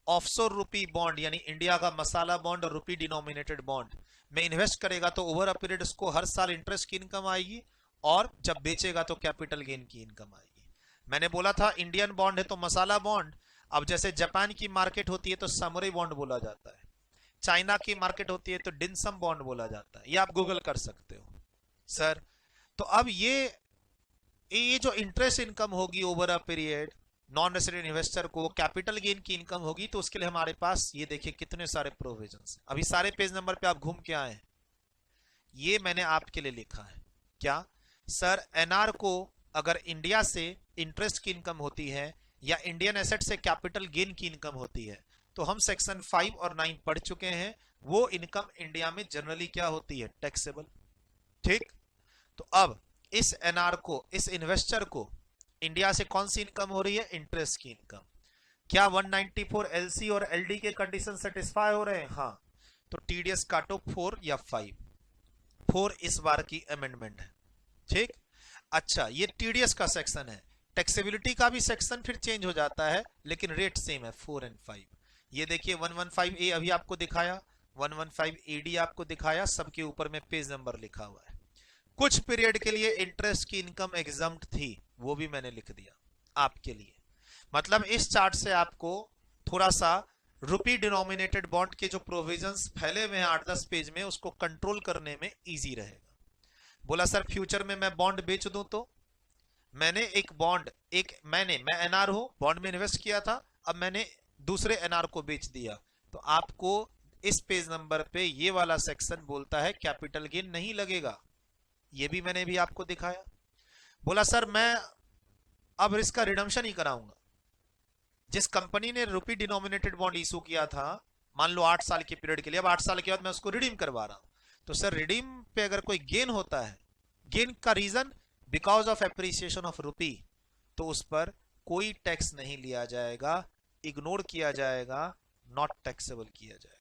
ऑफशोर रुपी बॉन्ड यानी इंडिया का मसाला बॉन्ड और रुपी डिनोमिनेटेड बॉन्ड में इन्वेस्ट करेगा तो ओवर अ पीरियड उसको हर साल इंटरेस्ट की इनकम आएगी और जब बेचेगा तो कैपिटल गेन की इनकम आएगी। मैंने बोला था इंडियन बॉन्ड है तो मसाला बॉन्ड, अब जैसे जापान की मार्केट होती है तो समुराई बॉन्ड बोला जाता है, चाइना की मार्केट होती है तो डिनसम बॉन्ड बोला जाता है, ये आप गूगल कर सकते हो। सर तो अब ये जो इंटरेस्ट इनकम होगी over a period non resident investor को कैपिटल गेन की इनकम होगी, तो उसके लिए हमारे पास ये देखिए कितने सारे प्रोविजंस। अभी सारे पेज नंबर पे आप घूम के आए, ये मैंने आपके लिए लिखा है क्या सर, एनआर को अगर इंडिया से इंटरेस्ट की इनकम होती है या इंडियन एसेट से कैपिटल गेन की इनकम होती है तो हम सेक्शन 5 और 9 पढ़ चुके हैं, वो इनकम इंडिया में जनरली क्या होती है, टैक्सेबल। ठीक, तो अब इस एनआर को, इस इन्वेस्टर को इंडिया से कौन सी इनकम हो रही है, इंटरेस्ट की इनकम। क्या 194 एलसी और एलडी के कंडीशन सेटिस्फाई हो रहे हैं, हाँ, तो टीडीएस काटो 4 या 5, 4 इस बार की अमेंडमेंट है। ठीक, अच्छा ये टीडीएस का सेक्शन है, टैक्सेबिलिटी का भी सेक्शन फिर चेंज हो जाता है लेकिन रेट सेम है 4 और 5। ये देखिए 115A अभी आपको दिखाया, 115AD आपको दिखाया, सबके ऊपर में पेज नंबर लिखा हुआ है। कुछ पीरियड के लिए इंटरेस्ट की इनकम एग्जम्प्ट थी, वो भी मैंने लिख दिया आपके लिए। मतलब इस चार्ट से आपको थोड़ा सा रुपी डिनोमिनेटेड बॉन्ड के जो प्रोविजंस फैले हुए हैं 8-10 पेज में उसको कंट्रोल करने में इजी रहेगा। बोला सर फ्यूचर में मैं बॉन्ड बेच दूं तो, मैंने एक बॉन्ड मैं एनआर हूं, बॉन्ड में इन्वेस्ट किया था, अब मैंने दूसरे एनआर को बेच दिया, तो आपको इस पेज नंबर पे ये वाला सेक्शन बोलता है कैपिटल गेन नहीं लगेगा, ये भी मैंने भी आपको दिखाया। बोला सर मैं अब इसका रिडम्पशन ही कराऊंगा, जिस कंपनी ने रुपी डिनोमिनेटेड बॉन्ड इशू किया था, मान लो 8 साल के पीरियड के लिए, अब 8 साल के बाद मैं उसको रिडीम करवा रहा हूं, तो सर रिडीम पे अगर कोई गेन होता है, गेन का reason because of appreciation of rupee, तो उस पर कोई टैक्स नहीं लिया जाएगा, इग्नोर किया जाएगा, नॉट टैक्सेबल किया जाएगा।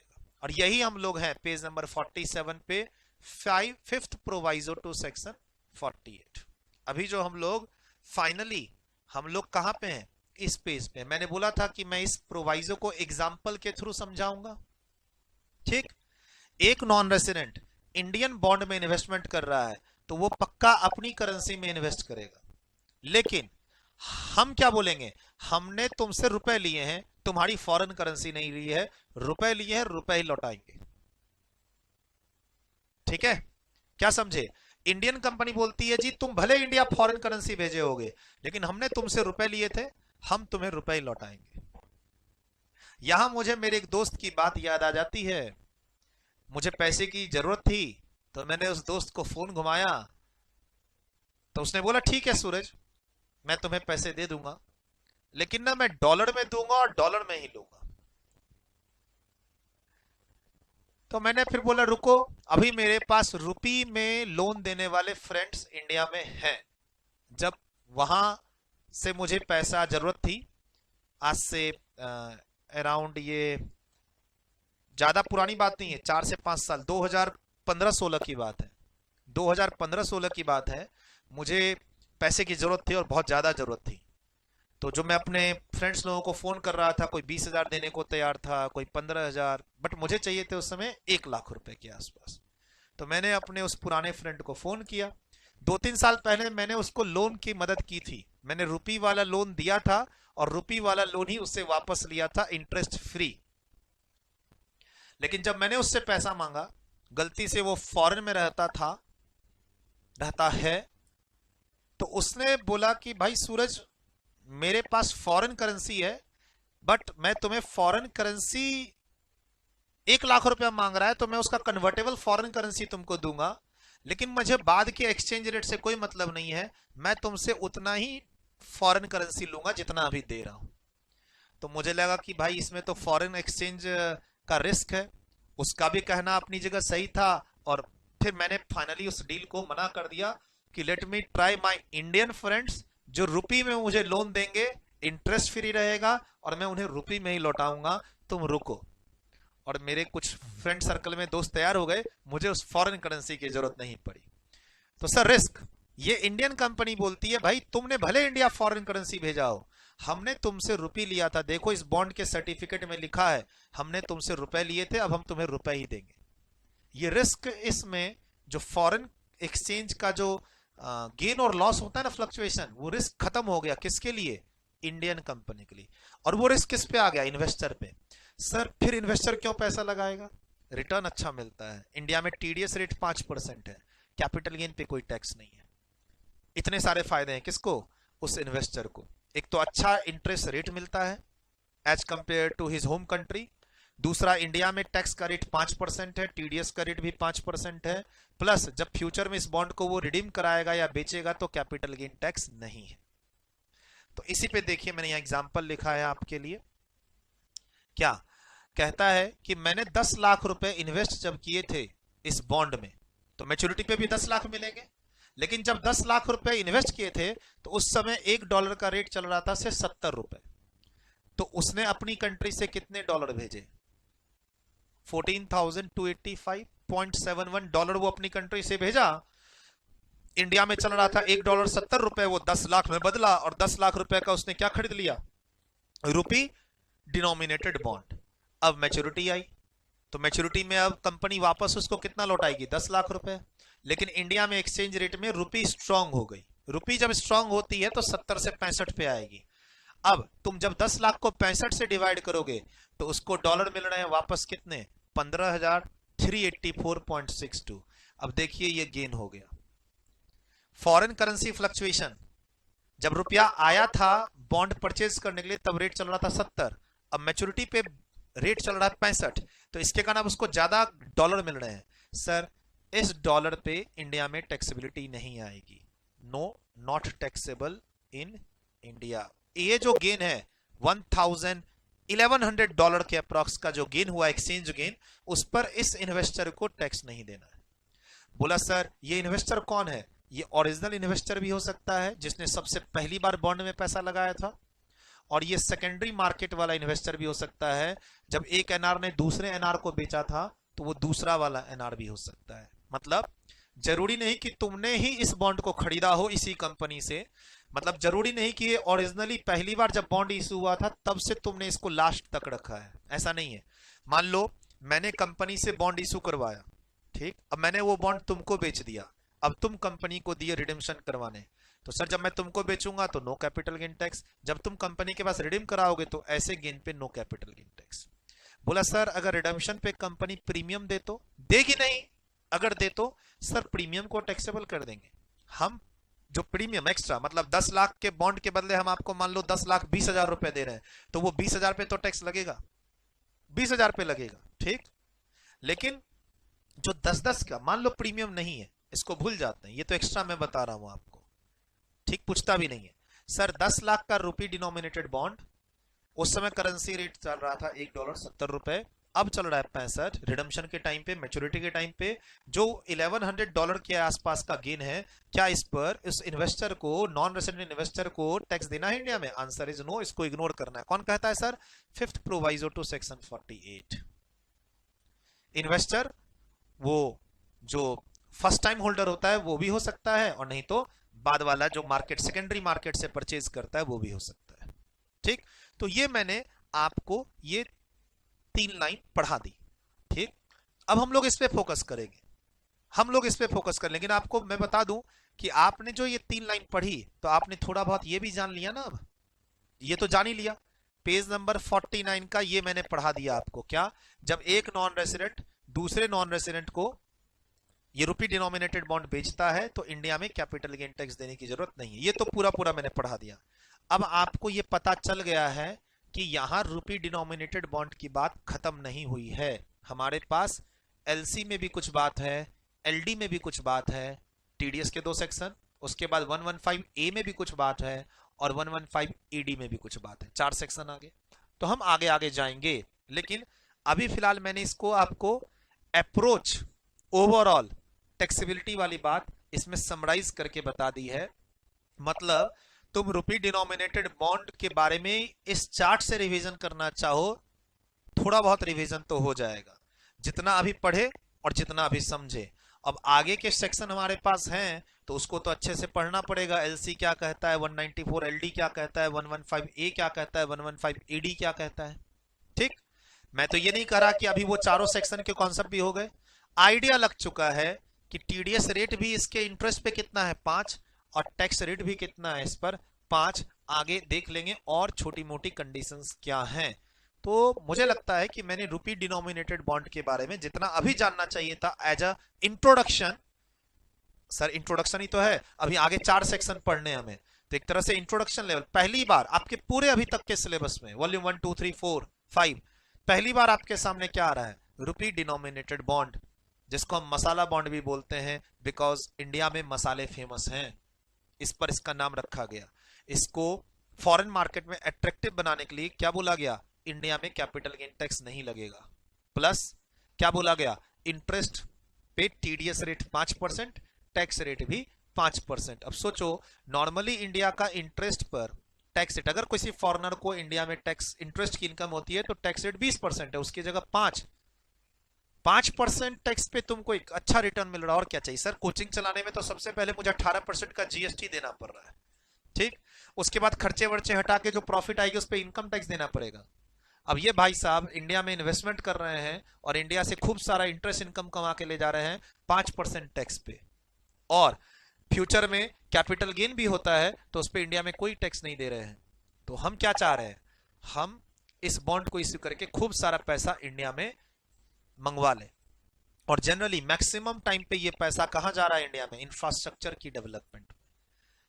और यही हम लोग हैं पेज नंबर 47 पे, फिफ्थ प्रोवाइजो टू सेक्शन 48। अभी जो हम लोग फाइनली हम लोग कहां पे हैं, इस पेज पे। मैंने बोला था कि मैं इस प्रोवाइजो को एग्जाम्पल के थ्रू समझाऊंगा, ठीक। एक नॉन रेसिडेंट इंडियन बॉन्ड में इन्वेस्टमेंट कर रहा है तो वो पक्का अपनी करेंसी में इन्वेस्ट करेगा, लेकिन हम क्या बोलेंगे, हमने तुमसे रुपए लिए हैं, तुम्हारी फॉरेन करेंसी नहीं ली है, रुपए लिए हैं, रुपए ही लौटाएंगे, ठीक है। क्या समझे? इंडियन कंपनी बोलती है जी तुम भले इंडिया फॉरेन करेंसी भेजे होगे, लेकिन हमने तुमसे रुपए लिए थे, हम तुम्हें रुपए ही लौटाएंगे। यहां मुझे मेरे एक दोस्त की बात याद आ जाती है। मुझे पैसे की जरूरत थी तो मैंने उस दोस्त को फोन घुमाया, तो उसने बोला ठीक है सूरज, मैं तुम्हें पैसे दे दूंगा, लेकिन ना मैं डॉलर में दूंगा और डॉलर में ही लूंगा। तो मैंने फिर बोला रुको, अभी मेरे पास रुपी में लोन देने वाले फ्रेंड्स इंडिया में हैं। जब वहां से मुझे पैसा जरूरत थी, आज से अराउंड, ये ज्यादा पुरानी बात नहीं है, 4 से 5 साल, 2015-16 की बात है, 2015-16 की बात है। मुझे पैसे की जरूरत थी और बहुत ज्यादा जरूरत थी, तो जो मैं अपने फ्रेंड्स लोगों को फोन कर रहा था, कोई 20,000 देने को तैयार था, कोई 15,000, बट मुझे चाहिए थे उस समय 1 लाख रुपए के आसपास। तो मैंने अपने उस पुराने फ्रेंड को फोन किया। 2-3 साल पहले मैंने उसको लोन की मदद की थी, मैंने रुपी वाला लोन दिया था और रुपी वाला लोन ही उससे वापस लिया था, इंटरेस्ट फ्री। लेकिन जब मैंने उससे पैसा मांगा, गलती से वो फॉरेन में रहता है, तो उसने बोला कि भाई सूरज, मेरे पास फॉरेन करेंसी है, बट मैं तुम्हें फॉरेन करेंसी 1 लाख रुपया मांग रहा है, तो मैं उसका कन्वर्टेबल फॉरेन करेंसी तुमको दूंगा, लेकिन मुझे बाद के एक्सचेंज रेट से कोई मतलब नहीं है, मैं तुमसे उतना ही फॉरेन करेंसी लूंगा जितना अभी दे रहा हूं। तो मुझे लगा कि भाई इसमें तो फॉरेन एक्सचेंज का रिस्क है। उसका भी कहना अपनी जगह सही था, और फिर मैंने फाइनली उस डील को मना कर दिया कि let me try my Indian friends, जो रुपी में मुझे लोन देंगे, इंटरेस्ट फ्री रहेगा और मैं उन्हें रुपी में ही लौटाऊंगा, तुम रुको। और मेरे कुछ फ्रेंड सर्कल में दोस्त तैयार हो गए, मुझे उस फॉरेन करेंसी की जरूरत नहीं पड़ी। तो सर रिस्क, ये इंडियन कंपनी बोलती है भाई तुमने भले इंडिया फॉरेन करेंसी भेजा हो, हमने तुमसे रुपए लिया था, देखो इस बॉन्ड के सर्टिफिकेट में लिखा है हमने तुमसे रुपए लिए थे, अब हम तुम्हें रुपए ही देंगे। ये रिस्क, इसमें जो फॉरेन एक्सचेंज का जो गेन और लॉस होता है ना, फ्लक्चुएशन, वो रिस्क खत्म हो गया। किसके लिए? इंडियन कंपनी के लिए। और वो रिस्क किस पे आ गया? इन्वेस्टर पे। सर फिर इन्वेस्टर क्यों पैसा लगाएगा? रिटर्न अच्छा मिलता है, इंडिया में टीडीएस रेट 5% है, कैपिटल गेन पे कोई टैक्स नहीं है, इतने सारे फायदे हैं। किसको? उस इन्वेस्टर को। एक तो अच्छा इंटरेस्ट रेट मिलता है as compare to his home country, दूसरा इंडिया में टैक्स का रेट 5% है, टीडीएस का रेट भी 5% है, प्लस जब फ्यूचर में इस बॉन्ड को वो रिडीम कराएगा या बेचेगा तो कैपिटल गेन टैक्स नहीं है। तो इसी पे देखिए मैंने यहां एग्जांपल लिखा है आपके लिए। क्या कहता है कि मैंने 10 लाख रुपए इन्वेस्ट जब किए थे इस बॉन्ड में, तो मैच्योरिटी पे भी 10 लाख मिलेंगे, लेकिन जब 10 लाख रुपए इन्वेस्ट किए थे तो उस समय $1 का रेट चल रहा था से 70 रुपए। तो उसने अपनी कंट्री से कितने डॉलर भेजे? 14,285.71 डॉलर वो अपनी कंट्री से भेजा। इंडिया में चल रहा था $1 70 रुपए, वो 10 लाख में बदला और 10 लाख रुपए का उसने क्या खरीद लिया? रुपी डिनोमिनेटेड बॉन्ड। अब मैच्योरिटी आई, तो मैच्योरिटी में अब कंपनी वापस उसको कितना लौटाएगी? 10 लाख रुपए। लेकिन इंडिया में एक्सचेंज रेट में रुपी स्ट्रांग हो गई। रुपी जब स्ट्रांग होती है तो 70 से 65 पे आएगी। अब तुम जब 10 लाख को 65 से डिवाइड करोगे तो उसको डॉलर मिल रहे हैं वापस कितने? 15,384.62। अब देखिए ये गेन हो गया। फॉरेन करेंसी फ्लक्चुएशन, जब रुपया आया था बॉन्ड परचेज करने के लिए तब रेट चल रहा था 70, अब मैच्योरिटी पे रेट चल रहा है 65, तो इसके कारण अब उसको ज्यादा डॉलर मिल रहे हैं। सर इस डॉलर पे इंडिया में टैक्सेबिलिटी नहीं आएगी, no, not taxable in India. ये जो गेन है $1100 के अप्रॉक्स का जो गेन हुआ एक्सचेंज गेन, उस पर इस इन्वेस्टर को टैक्स नहीं देना है। बोला सर ये इन्वेस्टर कौन है? ये ओरिजिनल इन्वेस्टर भी हो सकता है जिसने सबसे पहली बार बॉन्ड में पैसा लगाया था, और ये सेकेंडरी मार्केट वाला इन्वेस्टर भी हो सकता है, जब एक एनआर ने दूसरे एनआर को बेचा था तो वो दूसरा वाला एनआर भी हो सकता है। मतलब जरूरी नहीं कि तुमने ही इस बॉन्ड को खरीदा हो इसी कंपनी से, मतलब जरूरी नहीं कि ये ओरिजिनली पहली बार जब बॉन्ड इशू हुआ था तब से तुमने इसको लास्ट तक रखा है, ऐसा नहीं है। मान लो मैंने कंपनी से बॉन्ड इशू करवाया, ठीक, अब मैंने वो बॉन्ड तुमको बेच दिया, अब तुम कंपनी को दिए रिडेम्पशन करवाने, तो सर जब मैं तुमको बेचूंगा तो नो कैपिटल गेन टैक्स, जब तुम कंपनी के पास रिडीम कराओगे तो ऐसे गेन पे नो कैपिटल गेन टैक्स। बोला सर अगर रिडेम्पशन पे कंपनी प्रीमियम दे तो? देगी नहीं, अगर दे तो सर प्रीमियम को टैक्सेबल कर देंगे हम। जो प्रीमियम एक्स्ट्रा, मतलब 10 लाख के बॉन्ड के बदले हम आपको मान लो 10,20,000 रुपए दे रहे हैं, तो वो 20,000 पे तो टैक्स लगेगा, 20,000 पे लगेगा, ठीक। लेकिन जो 10-10 का मान लो प्रीमियम नहीं है, इसको भूल जाते हैं, ये तो एक्स्ट्रा मैं बता रहा हूं आपको, ठीक, पूछता भी नहीं है। सर 10 लाख का रुपी डिनोमिनेटेड बॉन्ड, उस समय करेंसी रेट चल रहा था $1.70, अब चल रहा है 65। रिडम्पशन के टाइम पे, मैच्योरिटी के टाइम पे जो $1100 के आसपास का गेन है, क्या इस पर इस इन्वेस्टर को, नॉन रेसिडेंट इन्वेस्टर को टैक्स देना है इंडिया में? आंसर इज नो, इसको इग्नोर करना है। कौन कहता है sir? 5th proviso to section 48। Investor वो जो फर्स्ट टाइम होल्डर होता है वो भी हो सकता है, और नहीं तो बाद वाला जो मार्केट, सेकेंडरी मार्केट से परचेज करता है वो भी हो सकता है, ठीक। तो ये मैंने आपको ये 3 लाइन पढ़ा दी, ठीक। अब हम लोग इस पे फोकस करेंगे, हम लोग इस पे फोकस कर, लेकिन आपको मैं बता दूं कि आपने जो ये 3 लाइन पढ़ी तो आपने थोड़ा बहुत ये भी जान लिया ना, अब ये तो जान ही लिया। पेज नंबर 49 का ये मैंने पढ़ा दिया आपको, क्या? जब एक नॉन रेसिडेंट दूसरे नॉन रेसिडेंट को ये रुपी डिनोमिनेटेड बॉन्ड बेचता है तो इंडिया में कैपिटल गेन टैक्स देने की जरूरत नहीं है। ये तो पूरा पूरा मैंने पढ़ा दिया। अब आपको ये पता चल गया है कि यहां रुपी डिनोमिनेटेड बॉन्ड की बात खत्म नहीं हुई है, हमारे पास एलसी में भी कुछ बात है, एलडी में भी कुछ बात है, टीडीएस के 2 सेक्शन, उसके बाद 115 ए में भी कुछ बात है, और 115 ईडी में भी कुछ बात है, 4 सेक्शन आगे। तो हम आगे आगे जाएंगे, लेकिन अभी फिलहाल मैंने इसको आपको अप्रोच, ओवरऑल टैक्सेबिलिटी वाली बात इसमें समराइज करके बता दी है। मतलब तुम रुपी डिनोमिनेटेड बॉन्ड के बारे में इस चार्ट से रिवीजन करना चाहो, थोड़ा बहुत रिवीजन तो हो जाएगा, जितना अभी पढ़े और जितना अभी समझे। अब आगे के सेक्शन हमारे पास हैं तो उसको तो अच्छे से पढ़ना पड़ेगा। एलसी क्या कहता है, 194 एलडी क्या कहता है, 115 ए क्या कहता है, 115 ईडी क्या कहता है, ठीक। मैं तो ये नहीं कह रहा कि अभी वो चारों सेक्शन के कॉन्सेप्ट भी हो गए, आइडिया लग चुका है कि टीडीएस रेट भी इसके इंटरेस्ट पे कितना है 5, और टैक्स रेट भी कितना है इस पर 5। आगे देख लेंगे और छोटी मोटी कंडीशंस क्या हैं। तो मुझे लगता है कि मैंने रुपी डिनोमिनेटेड बॉन्ड के बारे में जितना अभी जानना चाहिए था as a introduction, sir introduction ही तो है, अभी आगे 4 सेक्शन पढ़ने हमें, तो एक तरह से इंट्रोडक्शन लेवल पहली बार आपके पूरे अभी तक के सिलेबस में वॉल्यूम 1 2 3 4 5 पहली बार आपके सामने क्या आ रहा है, रुपी डिनोमिनेटेड बॉन्ड, जिसको हम मसाला बॉन्ड भी बोलते हैं, बिकॉज इंडिया में मसाले फेमस हैं, इस पर इसका नाम रखा गया। इसको फॉरेन मार्केट में अट्रैक्टिव बनाने के लिए क्या बोला गया, इंडिया में कैपिटल गेन टैक्स नहीं लगेगा, प्लस क्या बोला गया, इंटरेस्ट पे टीडीएस रेट 5%, टैक्स रेट भी 5%। अब सोचो नॉर्मली इंडिया का इंटरेस्ट पर टैक्स रेट, अगर किसी फॉरेनर को इंडिया में टैक्स इंटरेस्ट की इनकम होती है तो टैक्स रेट 20% है, उसकी जगह 5% टैक्स पे तुमको एक अच्छा रिटर्न मिल रहा है, और क्या चाहिए। सर कोचिंग चलाने में तो सबसे पहले मुझे 18% का जीएसटी देना पड़ रहा है, ठीक, उसके बाद खर्चे वर्चे हटा के जो प्रॉफिट आएगी उस पर इनकम टैक्स देना पड़ेगा। अब ये भाई साहब इंडिया में इन्वेस्टमेंट कर रहे हैं और इंडिया से खूब सारा इंटरेस्ट इनकम कमा के ले जा रहे हैं 5% टैक्स पे, और फ्यूचर में कैपिटल गेन भी होता है तो उस पर इंडिया में कोई टैक्स नहीं दे रहे हैं। तो हम क्या चाह रहे हैं, हम इस बॉन्ड को इश्यू करके खूब सारा पैसा इंडिया में मंगवा लें, और जनरली मैक्सिमम टाइम पे ये पैसा कहां जा रहा है इंडिया में, इंफ्रास्ट्रक्चर की डेवलपमेंट।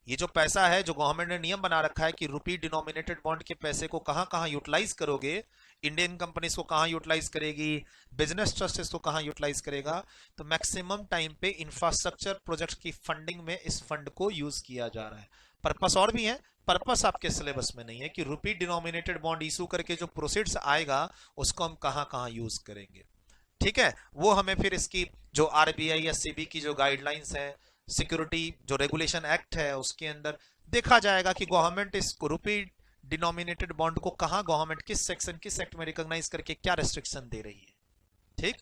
ये जो पैसा है, जो गवर्नमेंट ने नियम बना रखा है कि रुपी डिनोमिनेटेड बॉन्ड के पैसे को कहां कहां यूटिलाइज करोगे, इंडियन कंपनीज को कहां यूटिलाइज करेगी, बिजनेस ट्रस्ट को कहां यूटिलाइज करेगा, तो मैक्सिमम टाइम पे इंफ्रास्ट्रक्चर प्रोजेक्ट की फंडिंग में इस फंड को यूज किया जा रहा है। पर्पस और भी है, पर्पस आपके सिलेबस में नहीं है कि रुपी डिनोमिनेटेड बॉन्ड इशू करके जो प्रोसीड्स आएगा उसको हम कहां कहां यूज करेंगे। ठीक है, वो हमें फिर इसकी जो आरबीआई या सेबी की जो गाइडलाइंस है, सिक्योरिटी जो रेगुलेशन एक्ट है उसके अंदर देखा जाएगा कि गवर्नमेंट इस रुपी डिनोमिनेटेड बॉन्ड को कहां, गवर्नमेंट किस सेक्शन किस एक्ट में रिकॉग्नाइज करके क्या रेस्ट्रिक्शन दे रही है। ठीक,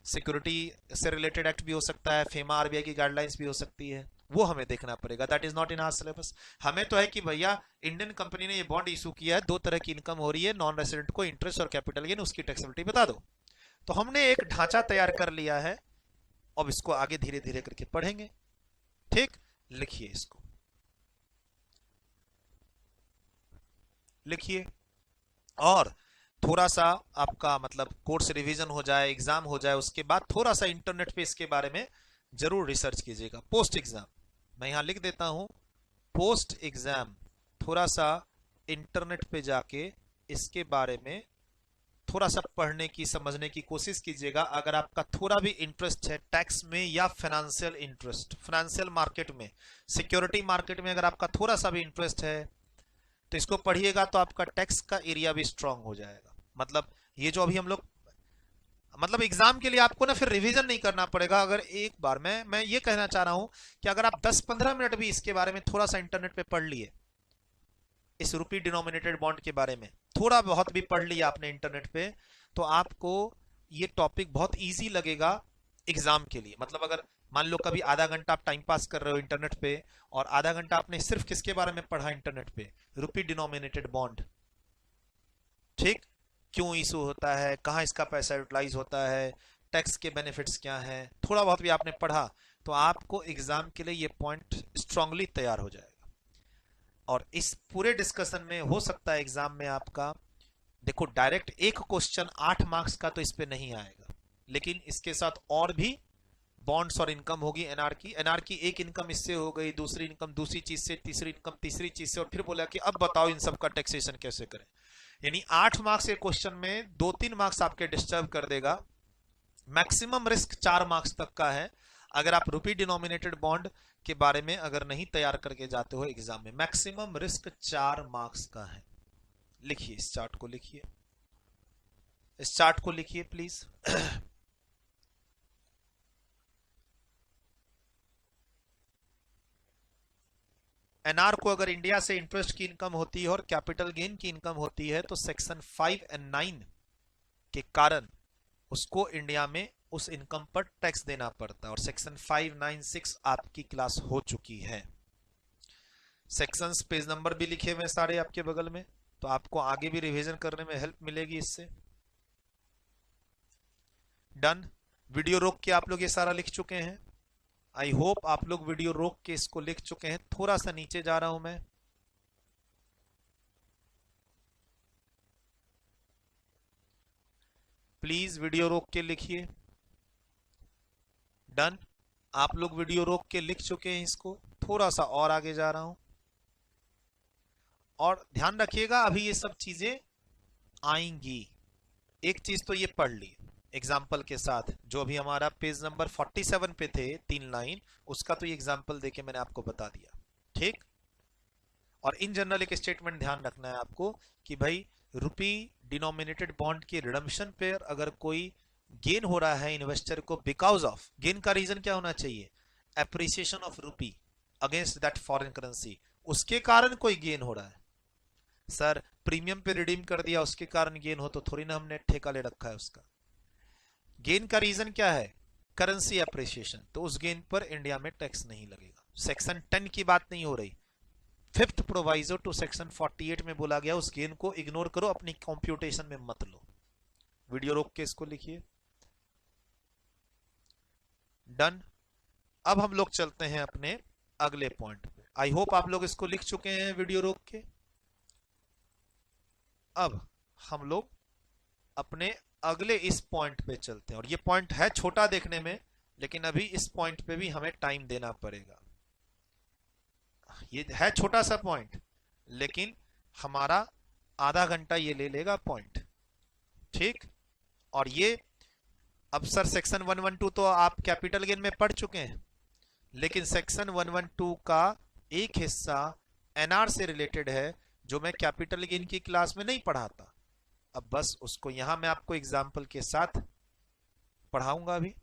सिक्योरिटी से रिलेटेड एक्ट भी हो सकता है, फेमा आरबीआई की गाइडलाइंस भी हो सकती है, वो हमें देखना पड़ेगा। That is not in our syllabus. हमें तो है कि भैया इंडियन कंपनी ने ये बॉन्ड इशू किया है, दो तरह की इनकम हो रही है, नॉन रेसिडेंट को इंटरेस्ट और कैपिटल गेन, उसकी टैक्सेबिलिटी बता दो। तो हमने एक ढांचा तैयार कर लिया है, अब इसको आगे धीरे धीरे करके पढ़ेंगे। ठीक, लिखिए, इसको लिखिए और थोड़ा सा आपका मतलब कोर्स रिवीजन हो जाए, एग्जाम हो जाए, उसके बाद थोड़ा सा इंटरनेट पे इसके बारे में जरूर रिसर्च कीजिएगा। पोस्ट एग्जाम मैं यहां लिख देता हूं, पोस्ट एग्जाम थोड़ा सा इंटरनेट पे जाके इसके बारे में थोड़ा सा पढ़ने की, समझने की कोशिश कीजिएगा। अगर आपका थोड़ा भी इंटरेस्ट है टैक्स में या फाइनेंशियल इंटरेस्ट, फाइनेंशियल मार्केट में, सिक्योरिटी मार्केट में अगर आपका थोड़ा सा भी इंटरेस्ट है तो इसको पढ़िएगा, तो आपका टैक्स का एरिया भी स्ट्रांग हो जाएगा। मतलब ये जो अभी हम लोग मतलब एग्जाम के लिए आपको ना फिर रिवीजन नहीं करना पड़ेगा। अगर एक बार मैं ये कहना चाह रहा हूं कि अगर आप 10-15 मिनट भी इसके बारे में थोड़ा सा इंटरनेट पे पढ़ लिए, इस रुपी डिनोमिनेटेड बॉन्ड के बारे में थोड़ा बहुत भी पढ़ लिया आपने इंटरनेट पे, तो आपको ये टॉपिक बहुत इजी लगेगा एग्जाम के लिए। मतलब अगर मान लो कभी आधा घंटा आप टाइम पास कर रहे हो इंटरनेट पे और आधा घंटा आपने सिर्फ किसके बारे में पढ़ा इंटरनेट पे, रुपी डिनोमिनेटेड बॉन्ड। ठीक, क्यों इशू होता है, कहां इसका पैसा यूटिलाइज होता है, टैक्स के बेनिफिट्स क्या हैं, थोड़ा बहुत भी आपने पढ़ा तो आपको एग्जाम के लिए ये पॉइंट स्ट्रांगली तैयार हो जाएगा। और इस पूरे डिस्कशन में हो सकता है एग्जाम में आपका, देखो डायरेक्ट एक क्वेश्चन 8 मार्क्स का तो इस पे नहीं आएगा, लेकिन इसके साथ और भी बॉन्ड्स और इनकम होगी। एनआर की एक इनकम इससे हो गई, दूसरी इनकम दूसरी चीज से, तीसरी इनकम तीसरी चीज से, और फिर बोला कि अब बताओ इन सब का टैक्सेशन कैसे करें। यानी 8 मार्क्स के क्वेश्चन में 2-3 मार्क्स आपके डिस्टर्ब कर देगा। मैक्सिमम रिस्क 4 मार्क्स तक का है अगर आप रुपी डिनोमिनेटेड बॉन्ड के बारे में अगर नहीं तैयार करके जाते हो एग्जाम में। मैक्सिमम रिस्क 4 मार्क्स का है। लिखिए, इस चार्ट को लिखिए, इस चार्ट को लिखिए प्लीज। एनआर को अगर इंडिया से इंटरेस्ट की इनकम होती है और कैपिटल गेन की इनकम होती है तो सेक्शन 5 और 9 के कारण उसको इंडिया में उस इनकम पर टैक्स देना पड़ता है। और सेक्शन 596 आपकी क्लास हो चुकी है। सेक्शंस पेज नंबर भी लिखे हुए सारे आपके बगल में, तो आपको आगे भी रिवीजन करने में हेल्प मिलेगी इससे। डन, वीडियो रोक के आप लोग ये सारा लिख चुके हैं। आई होप आप लोग वीडियो रोक के इसको लिख चुके हैं। थोड़ा सा नीचे जा रहा हूं मैं, प्लीज वीडियो रोक के लिखिए। डन, आप लोग वीडियो रोक के लिख चुके हैं इसको। थोड़ा सा और आगे जा रहा हूं, और ध्यान रखिएगा अभी ये सब चीजें आएंगी। एक चीज तो ये पढ़ ली एग्जाम्पल के साथ, जो अभी हमारा पेज नंबर 47 पे थे 3 लाइन, उसका तो ये एग्जाम्पल देके मैंने आपको बता दिया। ठीक, और इन जनरल एक स्टेटमेंट ध्यान रखना है आपको कि भाई रुपी डिनोमिनेटेड बॉन्ड की रिडम्पशन पे अगर कोई गेन हो रहा है इन्वेस्टर को, बिकॉज ऑफ, गेन का रीजन क्या होना चाहिए, appreciation of rupee against that foreign currency, उसके कारण कोई गेन हो रहा है। सर प्रीमियम पे रिडीम कर दिया उसके कारण गेन हो, तो थोड़ी ना हमने ठेका ले रखा है उसका। गेन का रीजन क्या है, करेंसी एप्रिसिएशन, तो उस गेन पर इंडिया में टैक्स नहीं लगेगा। सेक्शन 10 की बात नहीं हो रही, 5th प्रोवाइजो टू सेक्शन 48 में बोला गया उस गेन को इग्नोर करो, अपनी कंप्यूटेशन में मत लो। वीडियो रोक के इसको लिखिए। डन, अब हम लोग चलते हैं अपने अगले पॉइंट पे। आई होप आप लोग इसको लिख चुके हैं वीडियो रोक के। अब हम लोग अपने अगले इस पॉइंट पे चलते हैं, और ये पॉइंट है छोटा देखने में, लेकिन अभी इस पॉइंट पे भी हमें टाइम देना पड़ेगा। ये है छोटा सा पॉइंट, लेकिन हमारा आधा घंटा ये ले लेगा पॉइंट। ठीक, और ये अब सर सेक्शन 112 तो आप कैपिटल गेन में पढ़ चुके हैं, लेकिन सेक्शन 112 का एक हिस्सा एनआर से रिलेटेड है, जो मैं कैपिटल गेन की क्लास में नहीं पढ़ाता। अब बस उसको यहां मैं आपको एग्जाम्पल के साथ पढ़ाऊंगा अभी।